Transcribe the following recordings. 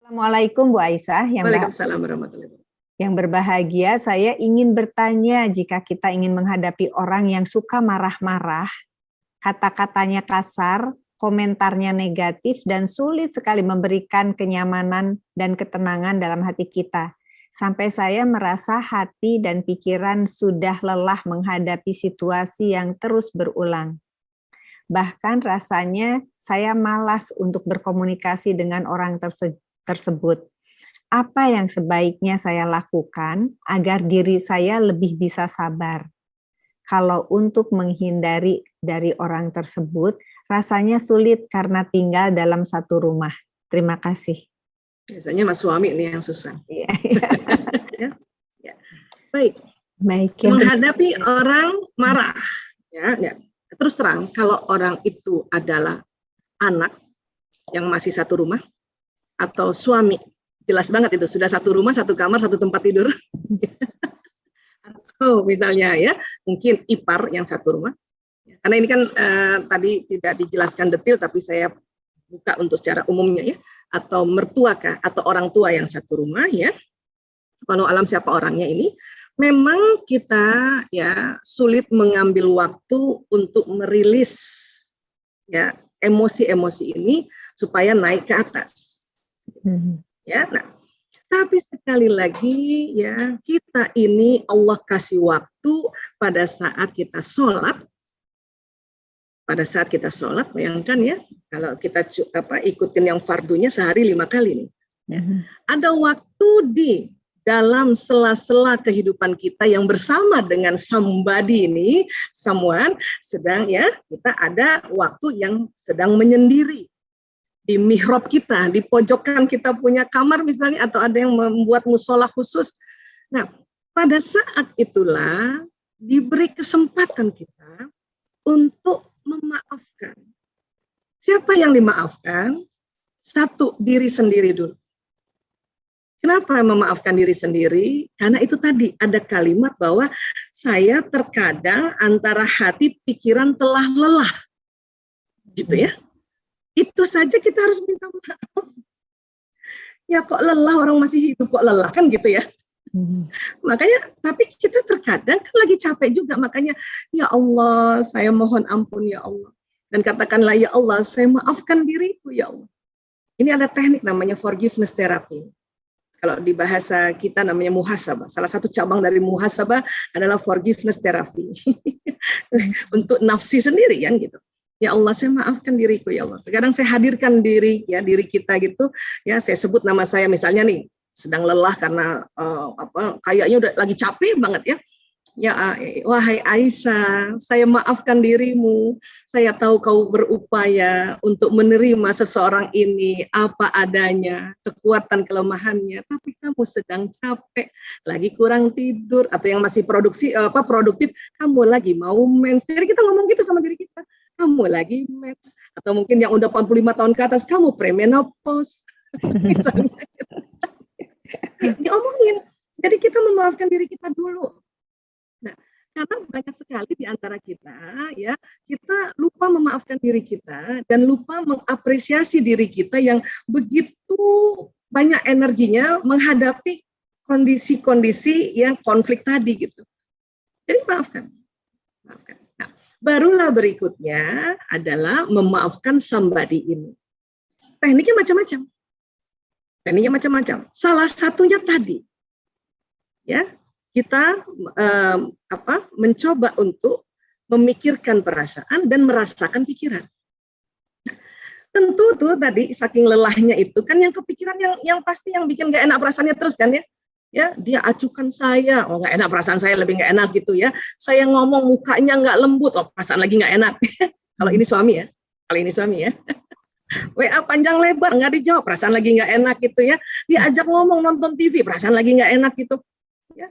Assalamualaikum Bu Aisyah. Waalaikumsalam warahmatullahi wabarakatuh. Yang berbahagia, saya ingin bertanya, jika kita ingin menghadapi orang yang suka marah-marah, kata-katanya kasar, komentarnya negatif, dan sulit sekali memberikan kenyamanan dan ketenangan dalam hati kita. Sampai saya merasa hati dan pikiran sudah lelah menghadapi situasi yang terus berulang. Bahkan rasanya saya malas untuk berkomunikasi dengan orang tersebut. Apa yang sebaiknya saya lakukan agar diri saya lebih bisa sabar? Kalau untuk menghindari dari orang tersebut, rasanya sulit karena tinggal dalam satu rumah. Terima kasih. Biasanya mas suami ini yang susah. Ya. Ya. Baik. Ya. Menghadapi orang marah. Ya. Terus terang, kalau orang itu adalah anak yang masih satu rumah, atau suami, jelas banget itu, sudah satu rumah, satu kamar, satu tempat tidur. Atau misalnya ya, mungkin ipar yang satu rumah. Karena ini kan tadi tidak dijelaskan detail, tapi saya buka untuk secara umumnya ya. Atau mertua kah, atau orang tua yang satu rumah ya. Walau alam siapa orangnya ini. Memang kita ya sulit mengambil waktu untuk merilis ya emosi-emosi ini supaya naik ke atas. Ya, nah, tapi sekali lagi ya kita ini Allah kasih waktu pada saat kita sholat. Pada saat kita sholat, bayangkan ya kalau kita ikutin yang fardunya sehari 5 kali nih. Ya. Ada waktu di dalam sela-sela kehidupan kita yang bersama dengan somebody ini, someone, sedang ya kita ada waktu yang sedang menyendiri. Di mihrab kita, di pojokan kita punya kamar misalnya, atau ada yang membuat musola khusus. Nah, pada saat itulah diberi kesempatan kita untuk memaafkan. Siapa yang dimaafkan? Satu, diri sendiri dulu. Kenapa memaafkan diri sendiri? Karena itu tadi ada kalimat bahwa saya terkadang antara hati pikiran telah lelah. Gitu ya. Itu saja kita harus minta maaf. Ya kok lelah, orang masih hidup kok lelah kan gitu ya. Makanya tapi kita terkadang kan lagi capek juga, makanya ya Allah saya mohon ampun ya Allah. Dan katakanlah ya Allah saya maafkan diriku ya Allah. Ini ada teknik namanya forgiveness therapy. Kalau di bahasa kita namanya muhasabah. Salah satu cabang dari muhasabah adalah forgiveness therapy. Untuk nafsi sendiri kan gitu. Ya Allah, saya maafkan diriku ya Allah. Kadang saya hadirkan diri kita gitu. Ya, saya sebut nama saya misalnya nih, sedang lelah karena kayaknya udah lagi capek banget ya. Ya, wahai Aisyah, saya maafkan dirimu. Saya tahu kau berupaya untuk menerima seseorang ini apa adanya, kekuatan kelemahannya, tapi kamu sedang capek, lagi kurang tidur, atau yang masih produktif, kamu lagi mau mens. Jadi kita ngomong gitu sama diri kita, kamu lagi mens, atau mungkin yang udah 45 tahun ke atas, kamu premenopause. Misalnya. Diomongin. Jadi kita memaafkan diri kita dulu. Nah, karena banyak sekali di antara kita, ya, kita lupa memaafkan diri kita dan lupa mengapresiasi diri kita yang begitu banyak energinya menghadapi kondisi-kondisi yang konflik tadi gitu. Jadi maafkan. Nah, barulah berikutnya adalah memaafkan somebody ini. Tekniknya macam-macam. Salah satunya tadi, ya. Kita mencoba untuk memikirkan perasaan dan merasakan pikiran. Tentu tuh tadi saking lelahnya itu kan yang kepikiran yang pasti yang bikin gak enak perasaannya terus kan ya. Ya, dia acukan saya, oh gak enak perasaan saya lebih gak enak gitu ya. Saya ngomong mukanya gak lembut, oh perasaan lagi gak enak. Kalau ini suami ya. WA panjang lebar nggak dijawab, perasaan lagi nggak enak gitu ya. Diajak ngomong nonton TV, perasaan lagi nggak enak gitu. Ya,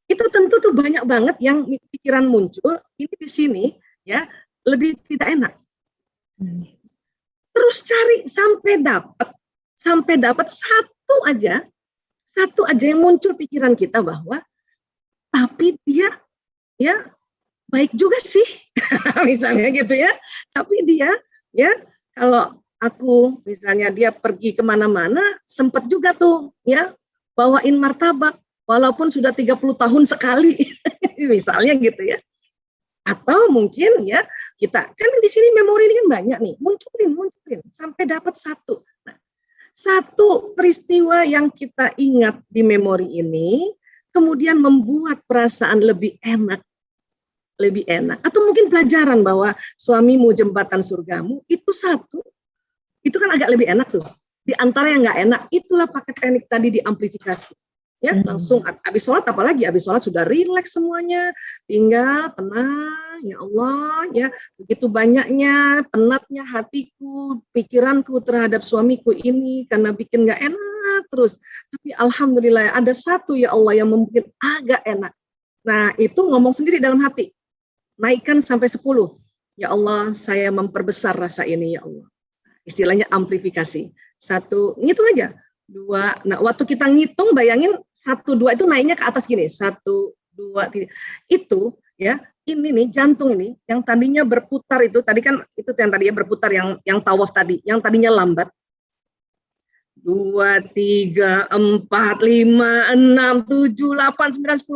itu tentu tuh banyak banget yang pikiran muncul. Ini di sini ya lebih tidak enak. Terus cari sampai dapat satu aja yang muncul pikiran kita bahwa tapi dia ya baik juga sih, misalnya gitu ya. Tapi dia ya kalau aku misalnya dia pergi kemana-mana, sempat juga tuh ya bawain martabak, walaupun sudah 30 tahun sekali, misalnya gitu ya. Atau mungkin ya kita kan di sini memori ini kan banyak nih, munculin sampai dapat satu. Nah, satu peristiwa yang kita ingat di memori ini, kemudian membuat perasaan lebih enak, atau mungkin pelajaran bahwa suamimu jembatan surgamu, itu satu, itu kan agak lebih enak tuh. Di antara yang nggak enak, itulah pakai teknik tadi diamplifikasi. Ya, langsung habis sholat, apalagi habis sholat sudah rileks semuanya, tinggal tenang, ya Allah, ya begitu banyaknya penatnya hatiku, pikiranku terhadap suamiku ini karena bikin nggak enak terus. Tapi alhamdulillah ada satu ya Allah yang membuat agak enak. Nah itu ngomong sendiri dalam hati, naikkan sampai 10. Ya Allah, saya memperbesar rasa ini ya Allah. Istilahnya amplifikasi. 1, ngitung aja. 2, nah waktu kita ngitung bayangin 1, 2 itu naiknya ke atas gini, 1, 2, 3. Itu ya, ini nih jantung ini yang tadinya berputar itu, tadi kan itu yang tadinya berputar yang tawaf tadi, yang tadinya lambat. 2, 3, 4, 5, 6, 7, 8, 9, 10.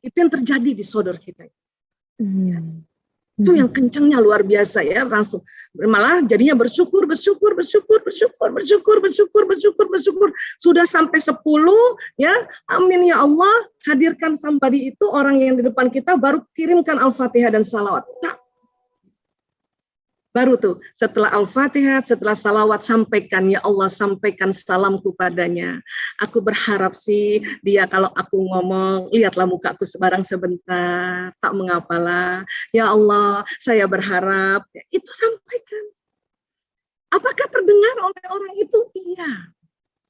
Itu yang terjadi di sodor kita. Ya. Itu yang kencangnya luar biasa ya, langsung malah jadinya bersyukur. Sudah sampai 10 ya, amin ya Allah, hadirkan somebody itu orang yang di depan kita, baru kirimkan Al-Fatihah dan salawat. Baru tuh setelah Al-Fatihah, setelah salawat, sampaikan ya Allah, sampaikan salamku padanya. Aku berharap sih dia kalau aku ngomong, lihatlah mukaku sebarang sebentar, tak mengapalah. Ya Allah, saya berharap, itu sampaikan. Apakah terdengar oleh orang itu? Iya.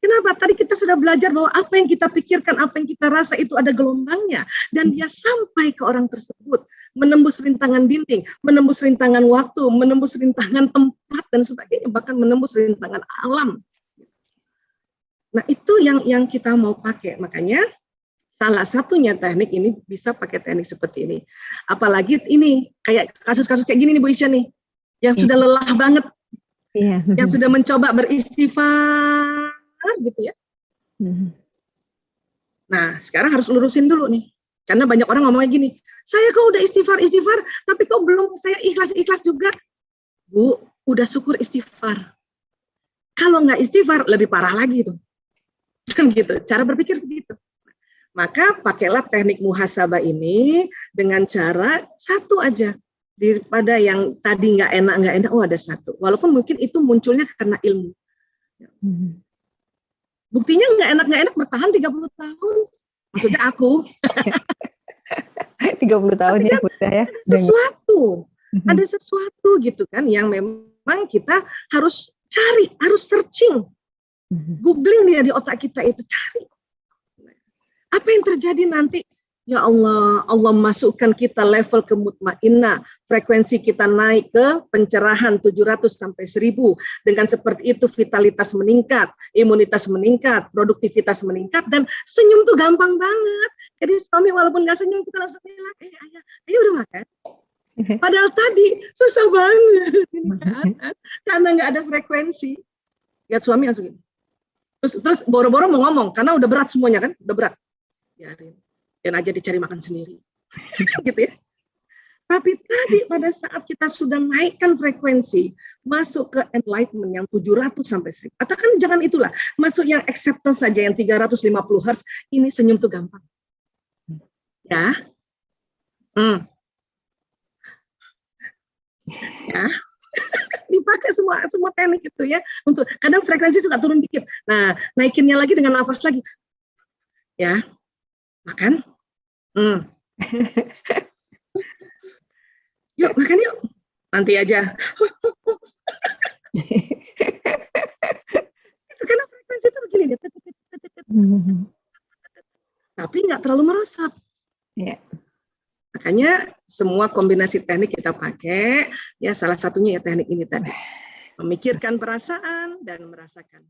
Kenapa? Tadi kita sudah belajar bahwa apa yang kita pikirkan, apa yang kita rasa itu ada gelombangnya. Dan dia sampai ke orang tersebut. Menembus rintangan dinding, menembus rintangan waktu, menembus rintangan tempat, dan sebagainya. Bahkan menembus rintangan alam. Nah itu yang kita mau pakai. Makanya salah satunya teknik ini bisa pakai teknik seperti ini. Apalagi ini, kayak kasus-kasus kayak gini nih Bu Isya nih. Yang sudah lelah banget. Yang sudah mencoba beristighfar. Gitu ya. Nah, sekarang harus lurusin dulu nih. Karena banyak orang ngomongnya gini, saya kok udah istighfar, tapi kok belum saya ikhlas juga. Bu, udah syukur istighfar. Kalau nggak istighfar, lebih parah lagi tuh. Kan gitu, cara berpikir begitu. Maka pakailah teknik muhasabah ini dengan cara satu aja. Daripada yang tadi nggak enak, oh ada satu. Walaupun mungkin itu munculnya karena ilmu. Buktinya nggak enak bertahan 30 tahun. Maksudnya aku. 30 tahun ya, Bu ya. Ada sesuatu gitu kan yang memang kita harus cari, harus searching. Googling dia di otak kita itu, cari. Apa yang terjadi nanti? Ya Allah, Allah masukkan kita level ke mutmainnah, frekuensi kita naik ke pencerahan 700 sampai 1000. Dengan seperti itu vitalitas meningkat, imunitas meningkat, produktivitas meningkat, dan senyum tuh gampang banget. Jadi suami walaupun nggak senyum, kita langsung bilang, ayo udah makan. Padahal tadi susah banget karena nggak ada frekuensi. Lihat suami langsung gini. Terus boro-boro mau ngomong karena udah berat semuanya kan, udah berat. Biarin. Dan aja dicari makan sendiri. Gitu ya. Tapi tadi pada saat kita sudah naikkan frekuensi, masuk ke enlightenment yang 700 sampai 1000. Atau kan jangan itulah, masuk yang acceptance saja yang 350 Hz, ini senyum tuh gampang. Ya. Ya. Dipakai semua teknik itu ya. Untuk kadang frekuensi suka turun dikit. Nah, naikinnya lagi dengan nafas lagi. Ya. Makan. Yuk makan yuk, nanti aja. Itu karena frekuensi itu begini, tapi nggak terlalu merosot. Makanya semua kombinasi teknik kita pakai, ya salah satunya ya teknik ini tadi, memikirkan perasaan dan merasakan.